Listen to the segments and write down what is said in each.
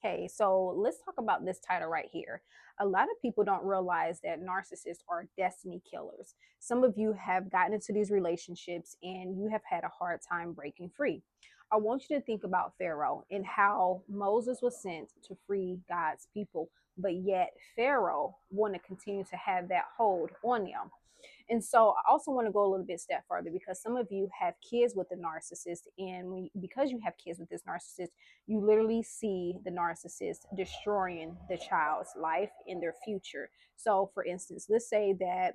Okay, so let's talk about this title right here. A lot of people don't realize that narcissists are destiny killers. Some of you have gotten into these relationships and you have had a hard time breaking free. I want you to think about Pharaoh and how Moses was sent to free God's people, but yet Pharaoh wanted to continue to have that hold on them. And so I also want to go a little bit step further because some of you have kids with the narcissist, and because you have kids with this narcissist, you literally see the narcissist destroying the child's life and their future. So, for instance, let's say that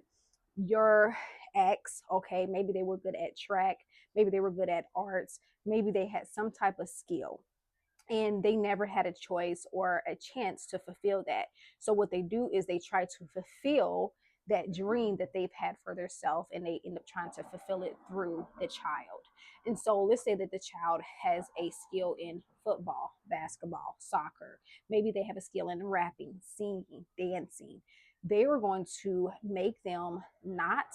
your ex, okay, maybe they were good at track, maybe they were good at arts, maybe they had some type of skill and they never had a choice or a chance to fulfill that. So what they do is they try to fulfill that dream that they've had for themselves, and they end up trying to fulfill it through the child. And so let's say that the child has a skill in football, basketball, soccer. Maybe they have a skill in rapping, singing, dancing. They are going to make them not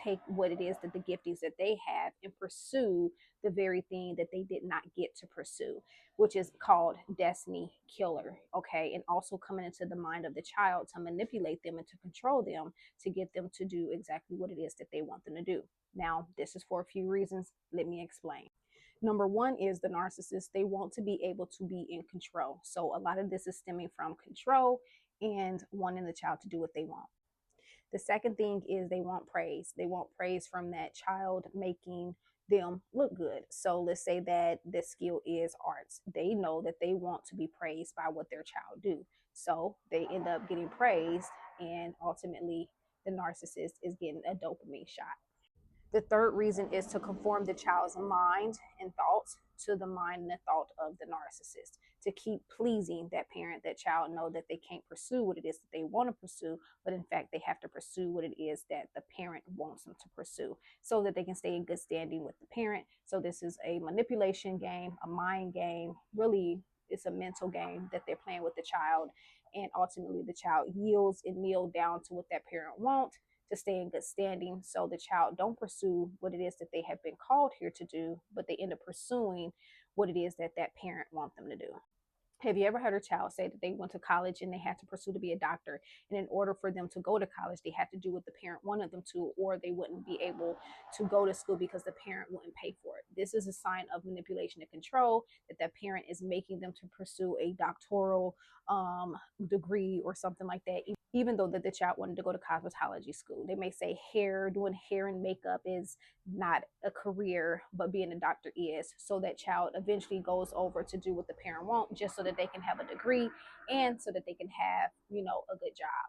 take what it is that the giftings that they have and pursue the very thing that they did not get to pursue, which is called destiny killer. Okay. And also coming into the mind of the child to manipulate them and to control them to get them to do exactly what it is that they want them to do. Now, this is for a few reasons. Let me explain. Number one is the narcissist, they want to be able to be in control. So a lot of this is stemming from control and wanting the child to do what they want. The second thing is they want praise. They want praise from that child, making them look good. So let's say that the skill is arts. They know that they want to be praised by what their child do. So they end up getting praised, and ultimately the narcissist is getting a dopamine shot. The third reason is to conform the child's mind and thoughts to the mind and the thought of the narcissist, to keep pleasing that parent, that child, know that they can't pursue what it is that they want to pursue, but in fact they have to pursue what it is that the parent wants them to pursue so that they can stay in good standing with the parent. So this is a manipulation game, a mind game. Really, it's a mental game that they're playing with the child, and ultimately the child yields and kneel down to what that parent wants to stay in good standing, so the child don't pursue what it is that they have been called here to do, but they end up pursuing what it is that that parent wants them to do. Have you ever heard a child say that they went to college and they had to pursue to be a doctor? And in order for them to go to college, they had to do what the parent wanted them to, or they wouldn't be able to go to school because the parent wouldn't pay for it. This is a sign of manipulation and control, that that parent is making them to pursue a doctoral degree or something like that, even though that the child wanted to go to cosmetology school. They may say doing hair and makeup is not a career, but being a doctor is. So that child eventually goes over to do what the parent wants, just so that they can have a degree and so that they can have, a good job.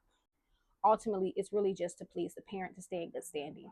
Ultimately, it's really just to please the parent, to stay in good standing.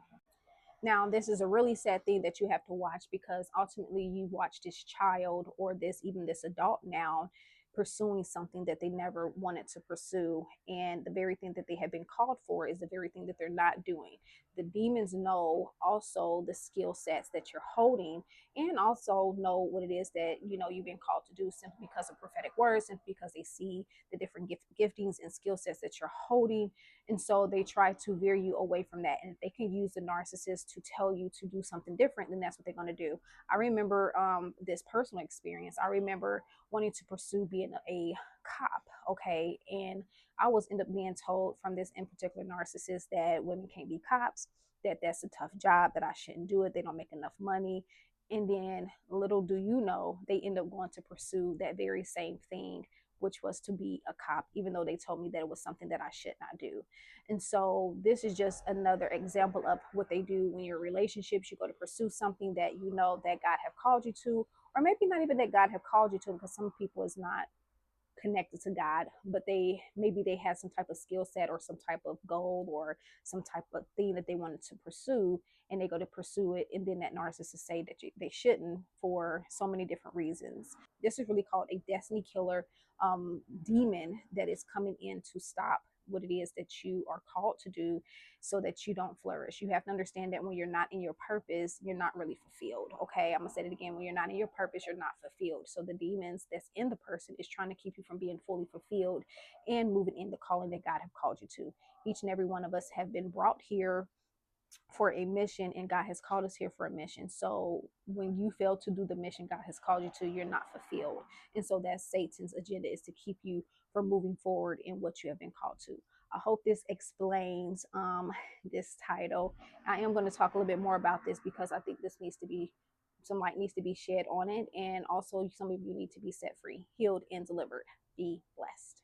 Now, this is a really sad thing that you have to watch, because ultimately you watch this child, or this adult now, pursuing something that they never wanted to pursue. And the very thing that they have been called for is the very thing that they're not doing. The demons know also the skill sets that you're holding, and also know what it is that you've been called to do, simply because of prophetic words, and because they see the different giftings and skill sets that you're holding. And so they try to veer you away from that. And if they can use the narcissist to tell you to do something different, then that's what they're going to do. I remember this personal experience. I remember wanting to pursue being a cop, okay? And I was end up being told from this in particular narcissist that women can't be cops, that that's a tough job, that I shouldn't do it, they don't make enough money. And then little do you know, they end up going to pursue that very same thing, which was to be a cop, even though they told me that it was something that I should not do. And so this is just another example of what they do when you're in relationships. You go to pursue something that you know that God have called you to, or maybe not even that God have called you to, because some people is not connected to God, but they had some type of skill set or some type of goal or some type of thing that they wanted to pursue, and they go to pursue it, and then that narcissist say that they shouldn't, for so many different reasons. This is really called a destiny killer, demon that is coming in to stop what it is that you are called to do, so that you don't flourish. You have to understand that when you're not in your purpose, you're not really fulfilled. Okay, I'm gonna say it again. When you're not in your purpose, you're not fulfilled. So the demons that's in the person is trying to keep you from being fully fulfilled and moving in the calling that God have called you to. Each and every one of us have been brought here for a mission, and God has called us here for a mission. So when you fail to do the mission God has called you to, you're not fulfilled. And so that's Satan's agenda, is to keep you from moving forward in what you have been called to. I hope this explains this title. I am going to talk a little bit more about this because I think this needs to be, some light needs to be shed on it. And also some of you need to be set free, healed, and delivered. Be blessed.